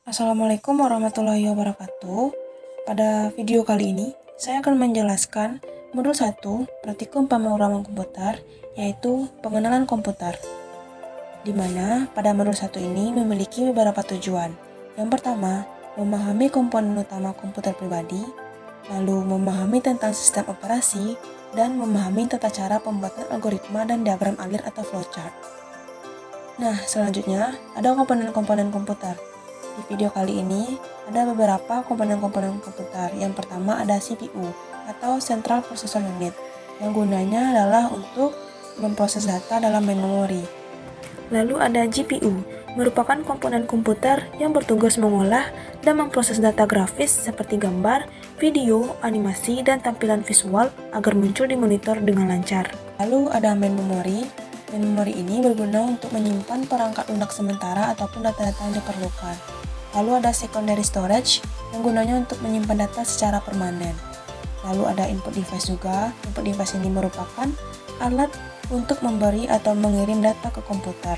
Assalamualaikum warahmatullahi wabarakatuh. Pada video kali ini, saya akan menjelaskan modul 1 praktikum pemrograman komputer, yaitu pengenalan komputer. Di mana pada modul 1 ini memiliki beberapa tujuan. Yang pertama, memahami komponen utama komputer pribadi, lalu memahami tentang sistem operasi, dan memahami tata cara pembuatan algoritma dan diagram alir atau flowchart. Nah, selanjutnya ada komponen-komponen komputer. Di video kali ini ada beberapa komponen-komponen komputer. Yang pertama ada CPU atau Central Processor Unit yang gunanya adalah untuk memproses data dalam memori. Lalu ada GPU, merupakan komponen komputer yang bertugas mengolah dan memproses data grafis seperti gambar, video, animasi, dan tampilan visual agar muncul di monitor dengan lancar. Lalu ada main memory. Main memory ini berguna untuk menyimpan perangkat lunak sementara ataupun data-data yang diperlukan. Lalu ada secondary storage yang gunanya untuk menyimpan data secara permanen. Lalu ada input device juga. Input device ini merupakan alat untuk memberi atau mengirim data ke komputer.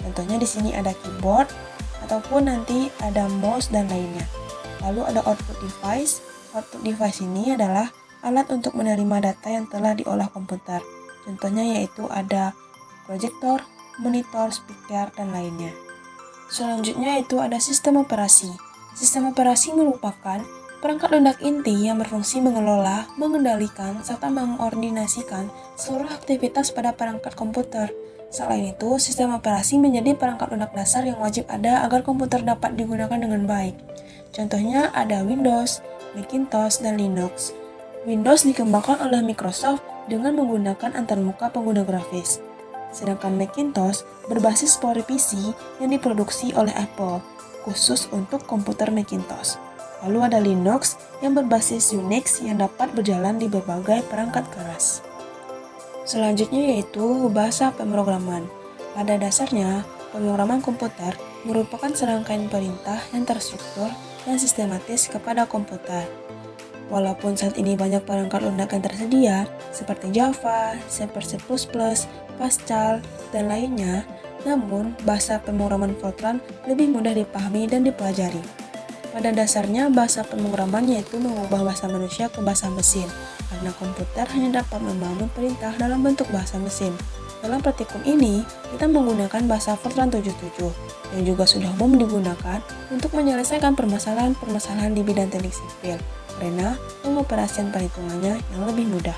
Contohnya di sini ada keyboard ataupun nanti ada mouse dan lainnya. Lalu ada output device. Output device ini adalah alat untuk menerima data yang telah diolah komputer. Contohnya yaitu ada proyektor, monitor, speaker, dan lainnya. Selanjutnya itu ada sistem operasi. Sistem operasi merupakan perangkat lunak inti yang berfungsi mengelola, mengendalikan, serta mengkoordinasikan seluruh aktivitas pada perangkat komputer. Selain itu, sistem operasi menjadi perangkat lunak dasar yang wajib ada agar komputer dapat digunakan dengan baik. Contohnya ada Windows, Macintosh, dan Linux. Windows dikembangkan oleh Microsoft dengan menggunakan antarmuka pengguna grafis. Sedangkan Macintosh berbasis PowerPC yang diproduksi oleh Apple, khusus untuk komputer Macintosh. Lalu ada Linux yang berbasis Unix yang dapat berjalan di berbagai perangkat keras. Selanjutnya yaitu bahasa pemrograman. Pada dasarnya, pemrograman komputer merupakan serangkaian perintah yang terstruktur dan sistematis kepada komputer. Walaupun saat ini banyak perangkat lunak yang tersedia, seperti Java, C++, Pascal, dan lainnya, namun bahasa pemrograman Fortran lebih mudah dipahami dan dipelajari. Pada dasarnya, bahasa pemrograman yaitu mengubah bahasa manusia ke bahasa mesin, karena komputer hanya dapat membangun perintah dalam bentuk bahasa mesin. Dalam praktikum ini, kita menggunakan bahasa Fortran 77, yang juga sudah umum digunakan untuk menyelesaikan permasalahan-permasalahan di bidang teknik sipil, karena pengoperasian perhitungannya yang lebih mudah.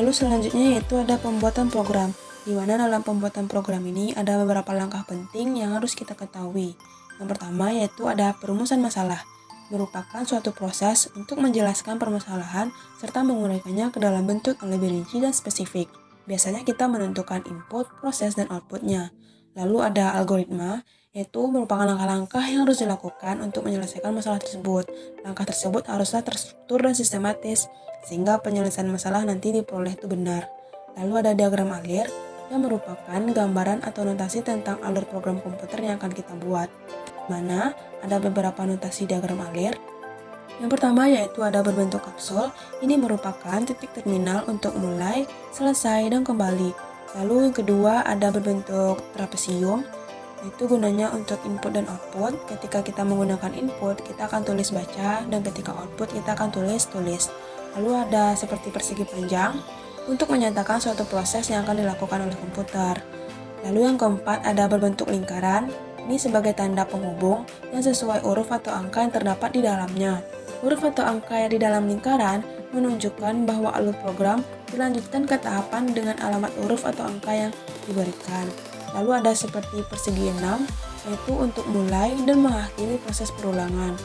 Lalu selanjutnya yaitu ada pembuatan program, di mana dalam pembuatan program ini ada beberapa langkah penting yang harus kita ketahui. Yang pertama yaitu ada perumusan masalah, merupakan suatu proses untuk menjelaskan permasalahan serta menguraikannya ke dalam bentuk yang lebih rinci dan spesifik. Biasanya kita menentukan input, proses, dan outputnya. Lalu ada algoritma, yaitu merupakan langkah-langkah yang harus dilakukan untuk menyelesaikan masalah tersebut. Langkah tersebut haruslah terstruktur dan sistematis, sehingga penyelesaian masalah nanti diperoleh itu benar. Lalu ada diagram alir, yang merupakan gambaran atau notasi tentang alur program komputer yang akan kita buat. Mana ada beberapa notasi diagram alir. Yang pertama yaitu ada berbentuk kapsul, ini merupakan titik terminal untuk mulai, selesai, dan kembali. Lalu yang kedua ada berbentuk trapesium, itu gunanya untuk input dan output. Ketika kita menggunakan input, kita akan tulis baca, dan ketika output kita akan tulis. Lalu ada seperti persegi panjang, untuk menyatakan suatu proses yang akan dilakukan oleh komputer. Lalu yang keempat ada berbentuk lingkaran, ini sebagai tanda penghubung yang sesuai huruf atau angka yang terdapat di dalamnya. Huruf atau angka yang di dalam lingkaran menunjukkan bahwa alur program dilanjutkan ke tahapan dengan alamat huruf atau angka yang diberikan. Lalu ada seperti persegi 6, yaitu untuk mulai dan mengakhiri proses perulangan.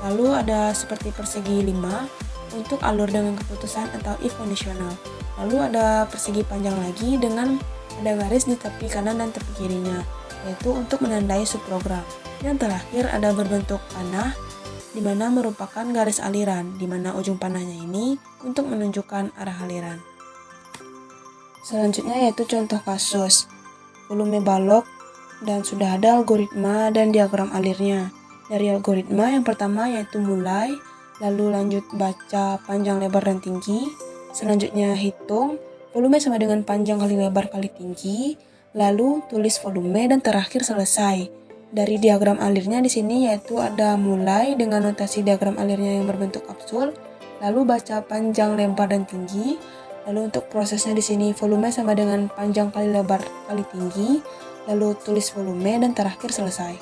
Lalu ada seperti persegi 5, untuk alur dengan keputusan atau if kondisional. Lalu ada persegi panjang lagi dengan ada garis di tepi kanan dan tepi kirinya, yaitu untuk menandai subprogram. Yang terakhir ada berbentuk panah, di mana merupakan garis aliran, di mana ujung panahnya ini untuk menunjukkan arah aliran. Selanjutnya yaitu contoh kasus, volume balok, dan sudah ada algoritma dan diagram alirnya. Dari algoritma yang pertama yaitu mulai, lalu lanjut baca panjang, lebar, dan tinggi. Selanjutnya hitung, volume sama dengan panjang kali lebar kali tinggi, lalu tulis volume, dan terakhir selesai. dari diagram alirnya di sini, yaitu ada mulai dengan notasi diagram alirnya yang berbentuk kapsul, lalu baca panjang, lebar, dan tinggi. Lalu untuk prosesnya di sini volume sama dengan panjang kali lebar kali tinggi, lalu tulis volume, dan terakhir selesai.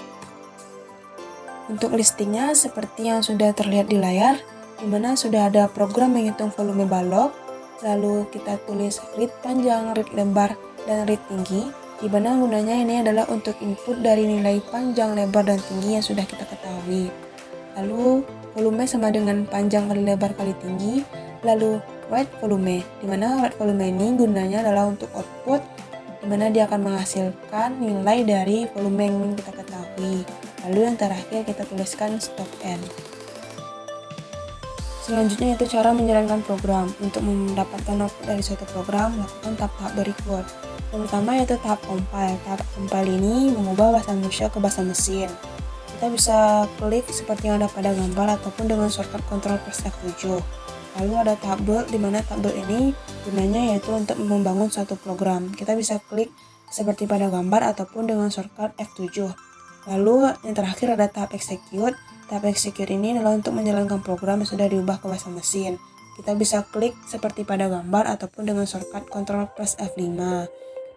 Untuk listingnya seperti yang sudah terlihat di layar, di mana sudah ada program menghitung volume balok, lalu kita tulis read panjang, read lebar, dan read tinggi, di mana gunanya ini adalah untuk input dari nilai panjang, lebar, dan tinggi yang sudah kita ketahui. Lalu volume sama dengan panjang kali lebar kali tinggi, lalu write volume, di mana write volume ini gunanya adalah untuk output, di mana dia akan menghasilkan nilai dari volume yang ingin kita ketahui. Lalu yang terakhir kita tuliskan stop end. Selanjutnya itu cara menjalankan program. Untuk mendapatkan output dari suatu program, lakukan tahap-tahap berikut. Yang pertama yaitu tahap compile. Tahap compile ini mengubah bahasa manusia ke bahasa mesin. Kita bisa klik seperti yang ada pada gambar ataupun dengan shortcut Ctrl plus F7. Lalu ada tahap build, di mana tahap build ini gunanya yaitu untuk membangun suatu program. Kita bisa klik seperti pada gambar ataupun dengan shortcut F7. Lalu yang terakhir ada tahap execute. Tahap execute ini adalah untuk menjalankan program yang sudah diubah ke bahasa mesin. Kita bisa klik seperti pada gambar ataupun dengan shortcut Ctrl plus F5.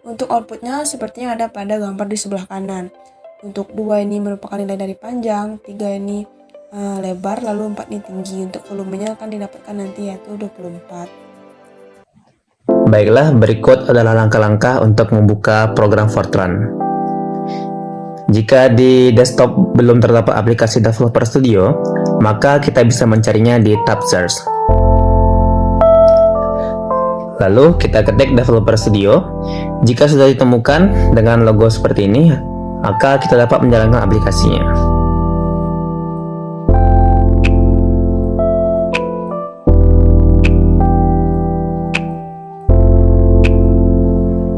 Untuk outputnya seperti yang ada pada gambar di sebelah kanan. Untuk 2 ini merupakan nilai dari panjang, 3 ini lebar, lalu 4 ini tinggi. Untuk volumenya akan didapatkan nanti yaitu 24. Baiklah, berikut adalah langkah-langkah untuk membuka program Fortran. Jika di desktop belum terdapat aplikasi Developer Studio, maka kita bisa mencarinya di tab Search. Lalu kita ketik Developer Studio. Jika sudah ditemukan dengan logo seperti ini, maka kita dapat menjalankan aplikasinya.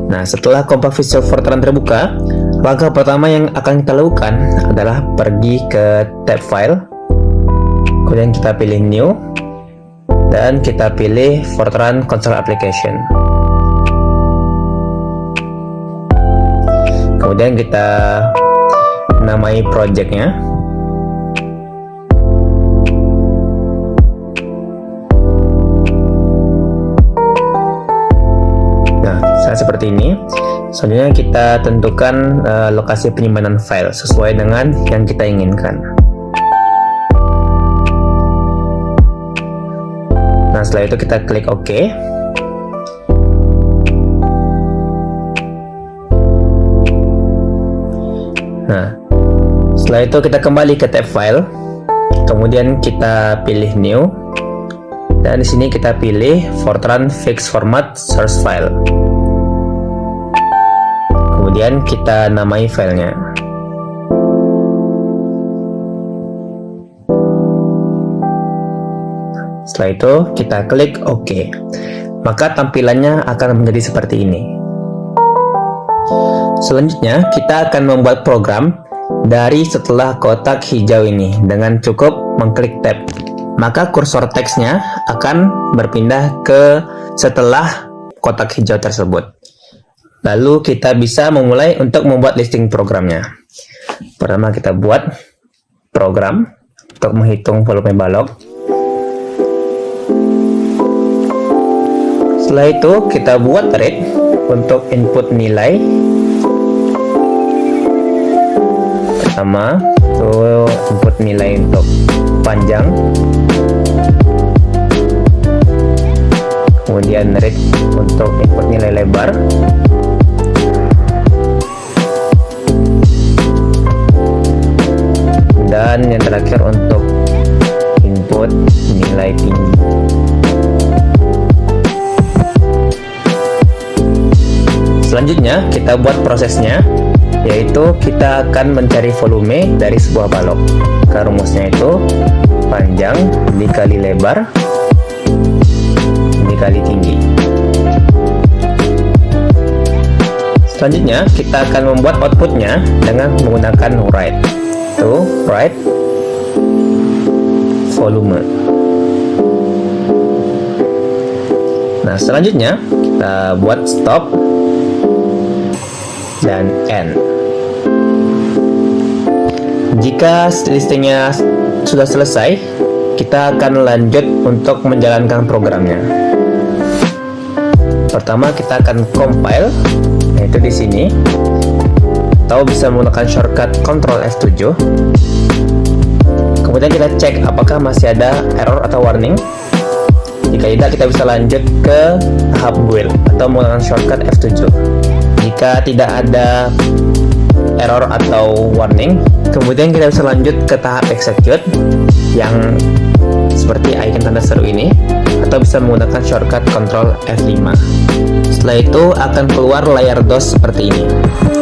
Nah, setelah Compact Visual Fortran terbuka, langkah pertama yang akan kita lakukan adalah pergi ke tab File, kemudian kita pilih New, dan kita pilih Fortran Console Application. Kemudian kita namai projectnya. Seperti ini. Selanjutnya kita tentukan lokasi penyimpanan file sesuai dengan yang kita inginkan. Nah, setelah itu kita klik OK. Nah, setelah itu kita kembali ke tab file, kemudian kita pilih New, dan di sini kita pilih Fortran Fixed Format Source File. Kemudian kita namai filenya. Setelah itu kita klik OK. Maka tampilannya akan menjadi seperti ini. Selanjutnya kita akan membuat program dari setelah kotak hijau ini dengan cukup mengklik tab. Maka kursor teksnya akan berpindah ke setelah kotak hijau tersebut. Lalu kita bisa memulai untuk membuat listing programnya. Pertama kita buat program untuk menghitung volume balok. Setelah itu kita buat read untuk input nilai. Pertama itu input nilai untuk panjang. Kemudian read untuk input nilai lebar. Dan yang terakhir untuk input nilai tinggi. Selanjutnya kita buat prosesnya, yaitu kita akan mencari volume dari sebuah balok. Rumusnya itu panjang dikali lebar dikali tinggi. Selanjutnya kita akan membuat outputnya dengan menggunakan write. Write volume. Nah, selanjutnya kita buat stop dan end. Jika listingnya sudah selesai, kita akan lanjut untuk menjalankan programnya. Pertama kita akan compile, yaitu di sini. Atau bisa menggunakan shortcut Ctrl F7. Kemudian kita cek apakah masih ada error atau warning. Jika tidak, kita bisa lanjut ke tahap build atau menggunakan shortcut F7. Jika tidak ada error atau warning, kemudian kita bisa lanjut ke tahap execute yang seperti icon tanda seru ini, atau bisa menggunakan shortcut Ctrl F5. Setelah itu akan keluar layar DOS seperti ini.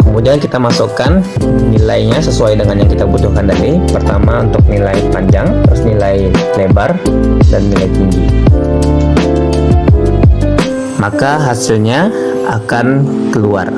Kemudian kita masukkan nilainya sesuai dengan yang kita butuhkan tadi. Pertama untuk nilai panjang, terus nilai lebar, dan nilai tinggi. Maka hasilnya akan keluar.